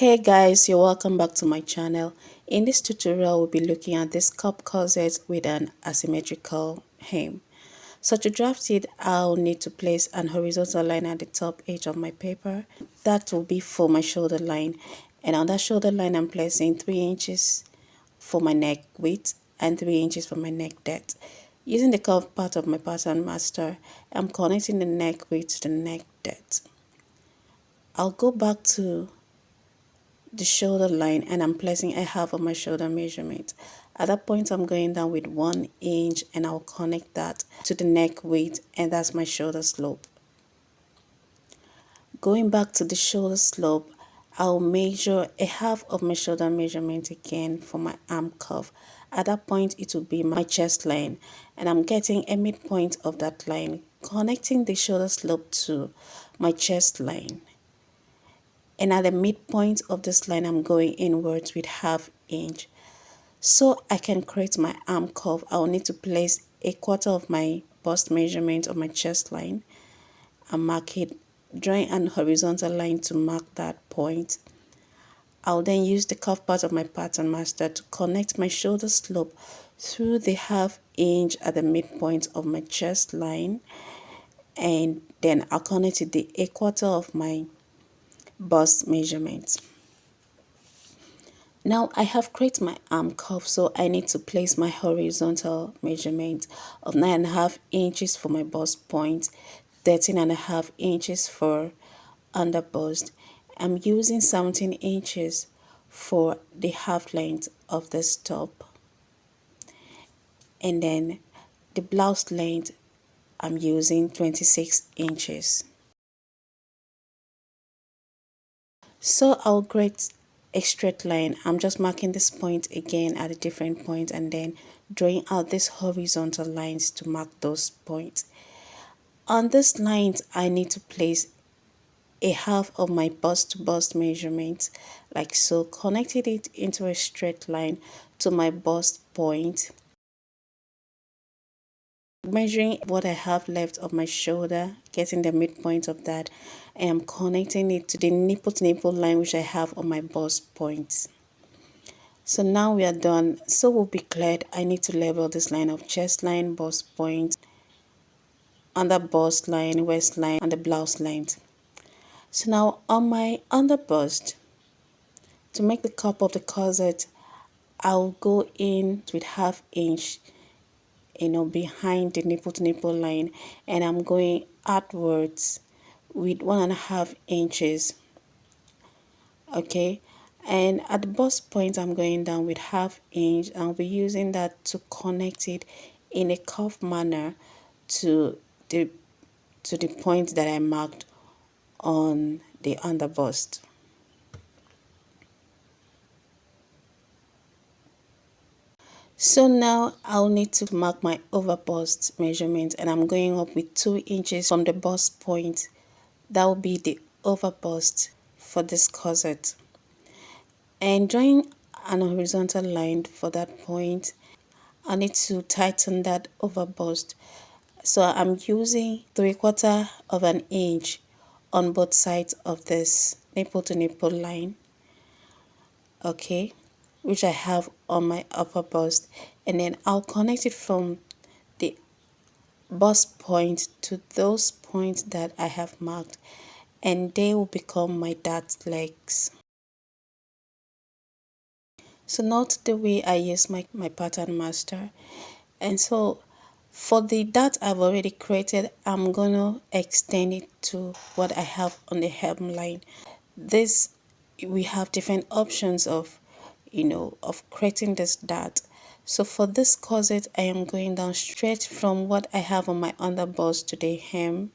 Hey guys, you're welcome back to my channel. In this tutorial, we'll be looking at this cup corset with an asymmetrical hem. So to draft it, I'll need to place an horizontal line at the top edge of my paper. That will be for my shoulder line. And on that shoulder line, I'm placing 3 inches for my neck width and 3 inches for my neck depth. Using the curved part of my pattern master, I'm connecting the neck width to the neck depth. I'll go back to the shoulder line and I'm placing a half of my shoulder measurement. At that point, I'm going down with 1 inch and I'll connect that to the neck width, and that's my shoulder slope. Going back to the shoulder slope, I'll measure a half of my shoulder measurement again for my arm curve. At that point, it will be my chest line, and I'm getting a midpoint of that line, connecting the shoulder slope to my chest line. And at the midpoint of this line, I'm going inwards with ½ inch. So I can create my arm curve, I'll need to place a quarter of my bust measurement on my chest line and mark it, drawing an horizontal line to mark that point. I'll then use the curved part of my pattern master to connect my shoulder slope through the ½ inch at the midpoint of my chest line, and then I'll connect it a quarter of my bust measurement. Now I have created my arm curve, so I need to place my horizontal measurement of 9.5 inches for my bust point, 13.5 inches for under bust. I'm using 17 inches for the half length of this top, and then the blouse length I'm using 26 inches. So I'll create a straight line. I'm just marking this point again at a different point and then drawing out these horizontal lines to mark those points. On this lines, I need to place a half of my bust to bust measurement, like so, connected it into a straight line to my bust point. Measuring what I have left of my shoulder, getting the midpoint of that, I am connecting it to the nipple to nipple line which I have on my bust point. So now we are done. So we'll be cleared. I need to level this line of chest line, bust point, under bust line, waist line, and the blouse length. So now on my under bust, to make the cup of the corset, I'll go in with ½ inch, behind the nipple to nipple line, and I'm going outwards with 1.5 inches. Okay, and at the bust point, I'm going down with ½ inch. I'll be using that to connect it in a curved manner to the point that I marked on the under bust. So now I'll need to mark my over bust measurement, and I'm going up with 2 inches from the bust point. That will be the over bust for this corset. And drawing an horizontal line for that point, I need to tighten that over bust. So I'm using 3/4 of an inch on both sides of this nipple to nipple line, okay, which I have on my upper bust, and then I'll connect it from the bust point to those points that I have marked, and they will become my dart legs. So note the way I use my pattern master. And so for the dart I've already created, I'm gonna extend it to what I have on the hemline. This, we have different options of creating this dart. So for this corset, I am going down straight from what I have on my underbust to the hem.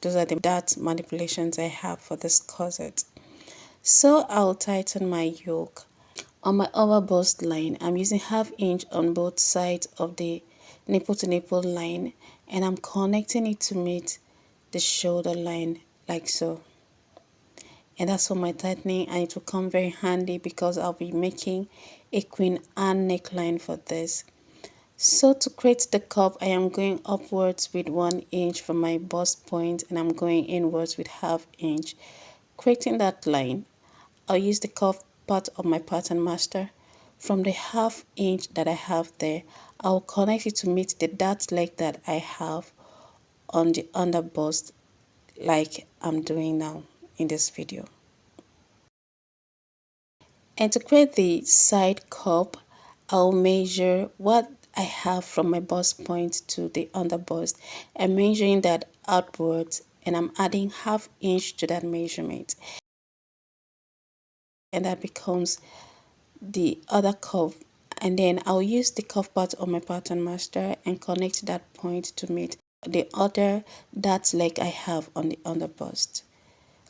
Those are the dart manipulations I have for this corset. So I'll tighten my yoke. On my over bust line, I'm using ½ inch on both sides of the nipple to nipple line, and I'm connecting it to meet the shoulder line like so. And that's for my tightening, and it will come very handy because I'll be making a Queen Anne neckline for this. So to create the cup, I am going upwards with 1 inch from my bust point, and I'm going inwards with ½ inch, creating that line, I'll use the curved part of my pattern master. From the ½ inch that I have there, I'll connect it to meet the dart leg that I have on the under bust, like I'm doing now in this video. And to create the side cup, I'll measure what I have from my bust point to the under bust and measuring that outwards, and I'm adding ½ inch to that measurement, and that becomes the other curve. And then I'll use the curve part of my pattern master and connect that point to meet the other dart leg I have on the under bust,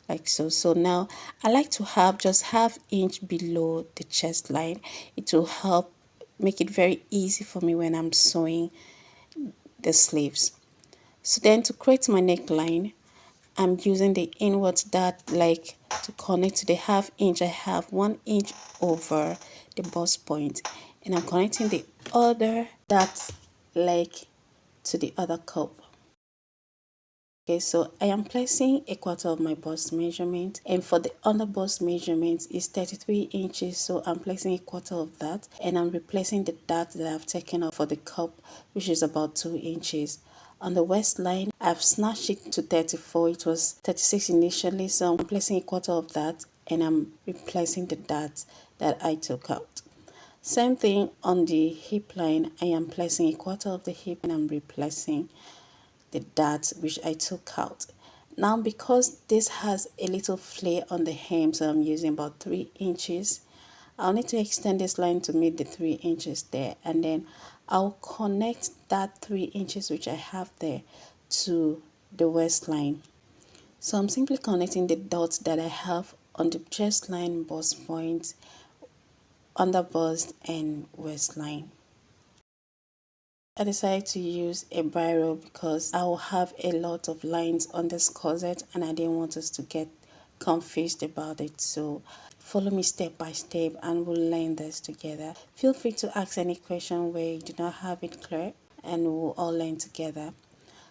like so. So now I like to have just ½ inch below the chest line. It will help make it very easy for me when I'm sewing the sleeves. So then to create my neckline, I'm using the inward dart leg to connect to the ½ inch. I have 1 inch over the bust point, and I'm connecting the other dart leg to the other cup. Okay, so I am placing a quarter of my bust measurement, and for the under bust measurement is 33 inches, so I'm placing a quarter of that, and I'm replacing the dart that I've taken off for the cup, which is about 2 inches. On the waistline, I've snatched it to 34. It was 36 initially, so I'm placing a quarter of that, and I'm replacing the dart that I took out. Same thing on the hip line. I am placing a quarter of the hip, and I'm replacing the dart which I took out. Now because this has a little flare on the hem, so I'm using about 3 inches, I'll need to extend this line to meet the 3 inches there, and then I'll connect that 3 inches which I have there to the waistline. So I'm simply connecting the dots that I have on the chest line, bust point, under bust, and waistline. I decided to use a biro because I will have a lot of lines on this corset and I didn't want us to get confused about it. So follow me step by step and we'll learn this together. Feel free to ask any question where you do not have it clear and we'll all learn together.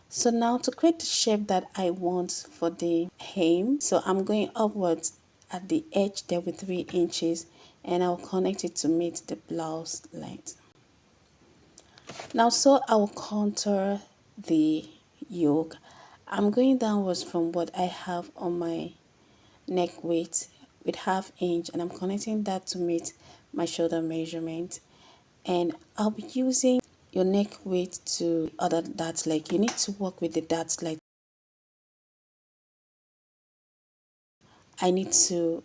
So now to create the shape that I want for the hem, so I'm going upwards at the edge there with 3 inches and I'll connect it to meet the blouse length. Now, so I'll contour the yoke. I'm going downwards from what I have on my neck width with ½ inch, and I'm connecting that to meet my shoulder measurement. And I'll be using your neck width to other darts leg. You need to work with the darts leg. I need to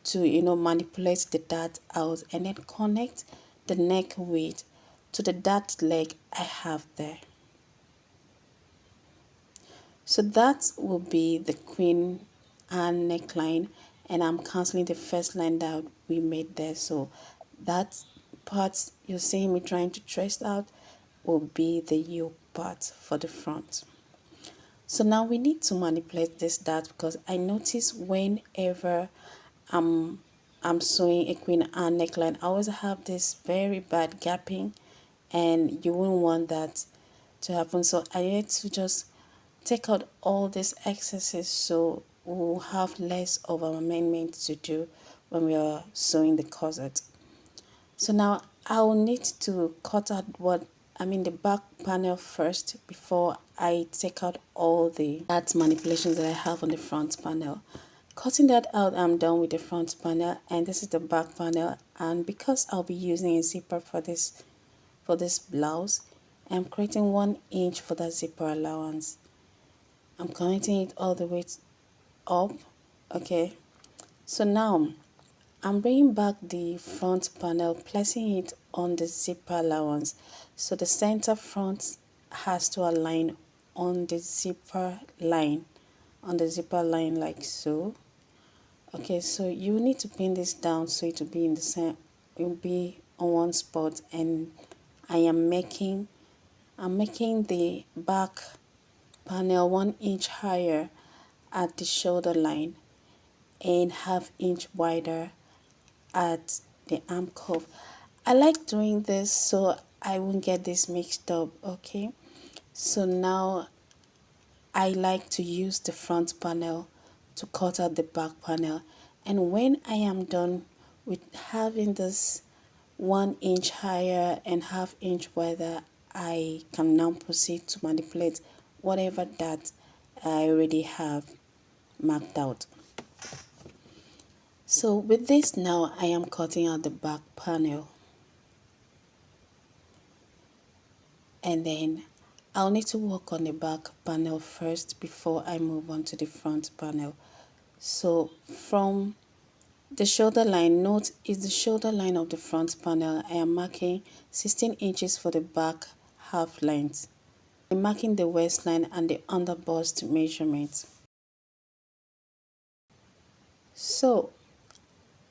manipulate the dart out and then connect the neck width to the dart leg I have there. So that will be the Queen Anne neckline, and I'm cancelling the first line that we made there. So that part you're seeing me trying to trace out will be the yoke part for the front. So now we need to manipulate this dart because I notice whenever I'm sewing a Queen Anne neckline, I always have this very bad gapping, and you wouldn't want that to happen. So I need to just take out all these excesses so we'll have less of our amendment to do when we are sewing the corset. So now I'll need to cut out the back panel first before I take out all the dart manipulations that I have on the front panel. Cutting that out, I'm done with the front panel, and this is the back panel. And because I'll be using a zipper for this blouse, I'm creating 1 inch for that zipper allowance. I'm connecting it all the way up. Okay, so now I'm bringing back the front panel, placing it on the zipper allowance, so the center front has to align on the zipper line, like so. Okay, so you need to pin this down so it will be in the center, it will be on one spot, and I'm making the back panel 1 inch higher at the shoulder line and ½ inch wider at the arm cuff. I like doing this so I won't get this mixed up. Okay, so now I like to use the front panel to cut out the back panel. And when I am done with having this 1 inch higher and ½ inch wider, I can now proceed to manipulate whatever that I already have marked out. So with this now, I am cutting out the back panel, and then I'll need to work on the back panel first before I move on to the front panel. So from the shoulder line, note is the shoulder line of the front panel. I am marking 16 inches for the back half length. I'm marking the waistline and the underbust measurement. So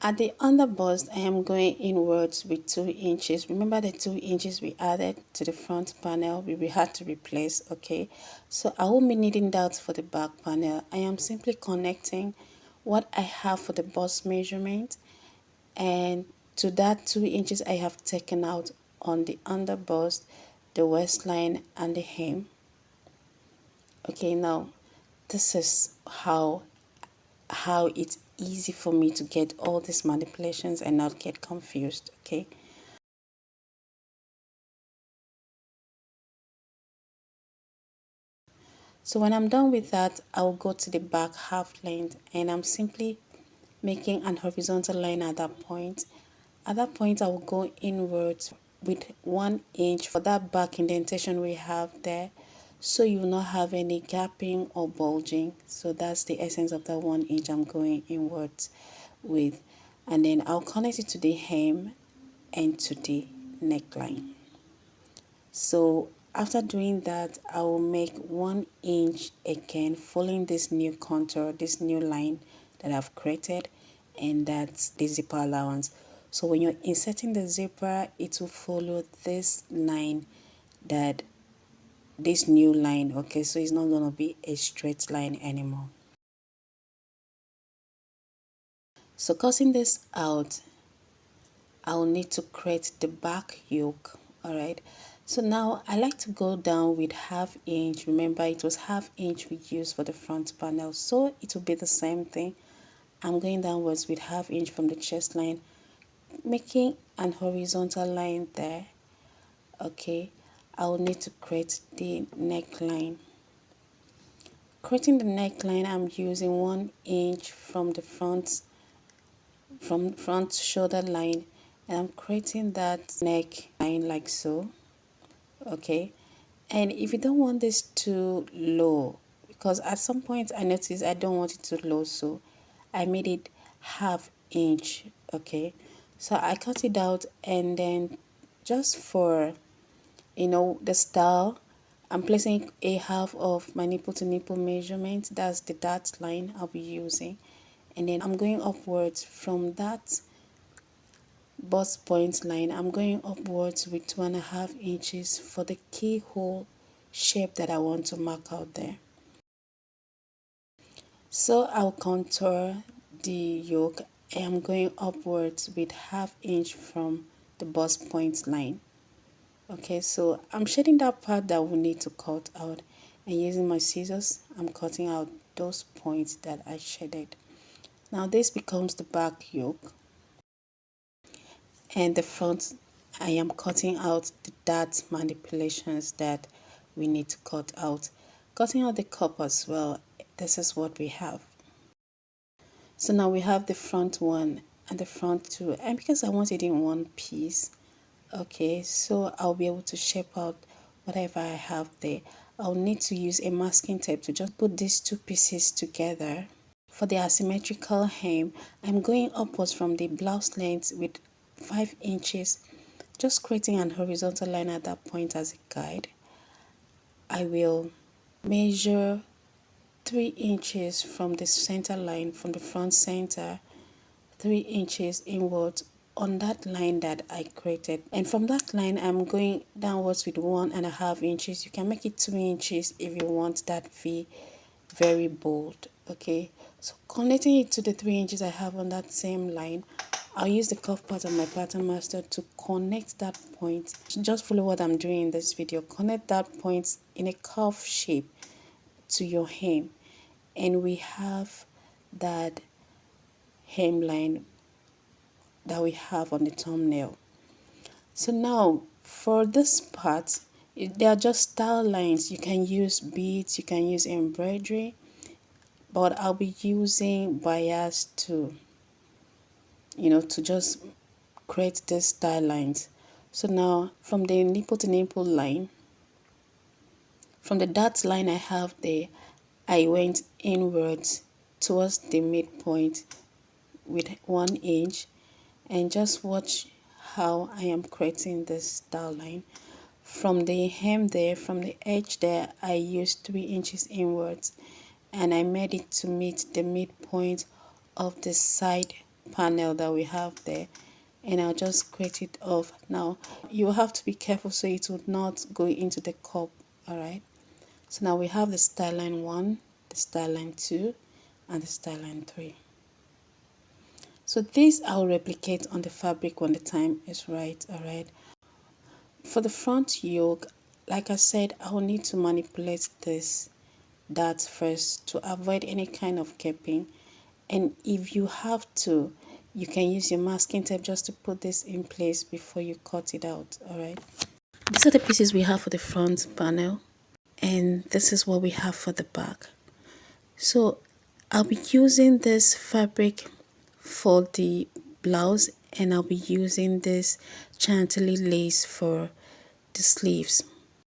at the underbust, I am going inwards with 2 inches. Remember the 2 inches we added to the front panel, we had to replace, okay? So I won't be needing that for the back panel. I am simply connecting what I have for the bust measurement, and to that 2 inches I have taken out on the underbust, the waistline, and the hem. Okay, now this is how it's easy for me to get all these manipulations and not get confused, okay? So when I'm done with that, I'll go to the back half length, and I'm simply making an horizontal line at that point. At that point, I will go inwards with 1 inch for that back indentation we have there, so you will not have any gapping or bulging. So that's the essence of that 1 inch I'm going inwards with. And then I'll connect it to the hem and to the neckline. So after doing that, I will make 1 inch again, following this new contour, this new line that I've created, and that's the zipper allowance. So when you're inserting the zipper, it will follow this line, that this new line, okay? So it's not going to be a straight line anymore. So cutting this out, I'll need to create the back yoke. All right, so now I like to go down with ½ inch. Remember, it was ½ inch we used for the front panel, so it will be the same thing. I'm going downwards with ½ inch from the chest line, making an horizontal line there. Okay, I'll need to create the neckline. Creating the neckline, I'm using 1 inch from the front shoulder line, and I'm creating that neck line like so. Okay, and if you don't want this too low, because at some point I noticed I don't want it too low, so I made it ½ inch. Okay, so I cut it out, and then just for the style, I'm placing a half of my nipple to nipple measurement. That's the dot line I'll be using, and then I'm going upwards from that bust point line. I'm going upwards with 2½ inches for the keyhole shape that I want to mark out there. So I'll contour the yoke. I am going upwards with ½ inch from the bust point line. Okay, so I'm shading that part that we need to cut out, and using my scissors, I'm cutting out those points that I shaded. Now this becomes the back yoke, and the front, I am cutting out the dart manipulations that we need to cut out. Cutting out the cup as well, this is what we have. So now we have the front one and the front two, and because I want it in one piece, okay, so I'll be able to shape out whatever I have there. I'll need to use a masking tape to just put these two pieces together. For the asymmetrical hem, I'm going upwards from the blouse length with 5 inches, just creating an horizontal line at that point as a guide. I will measure 3 inches from the center line, from the front center, 3 inches inwards on that line that I created, and from that line I'm going downwards with 1½ inches. You can make it 2 inches if you want that V very bold. Okay, so connecting it to the 3 inches I have on that same line, I'll use the cuff part of my pattern master to connect that point. Just follow what I'm doing in this video. Connect that point in a cuff shape to your hem, and we have that hemline that we have on the thumbnail. So now for this part, they are just style lines. You can use beads, you can use embroidery, but I'll be using bias to just create these style lines. So now from the nipple to nipple line, from the dot line I have there, I went inwards towards the midpoint with 1 inch, and just watch how I am creating this style line. From the hem there, from the edge there, I used 3 inches inwards, and I made it to meet the midpoint of the side panel that we have there, and I'll just create it off. Now you have to be careful so it would not go into the cup. All right, so now we have the style line 1, the style line 2, and the style line 3. So this I'll replicate on the fabric when the time is right. All right, for the front yoke, like I said, I will need to manipulate this dart first to avoid any kind of capping, and if you have to, you can use your masking tape just to put this in place before you cut it out. All right, these are the pieces we have for the front panel, and this is what we have for the back. So I'll be using this fabric for the blouse, and I'll be using this chantilly lace for the sleeves.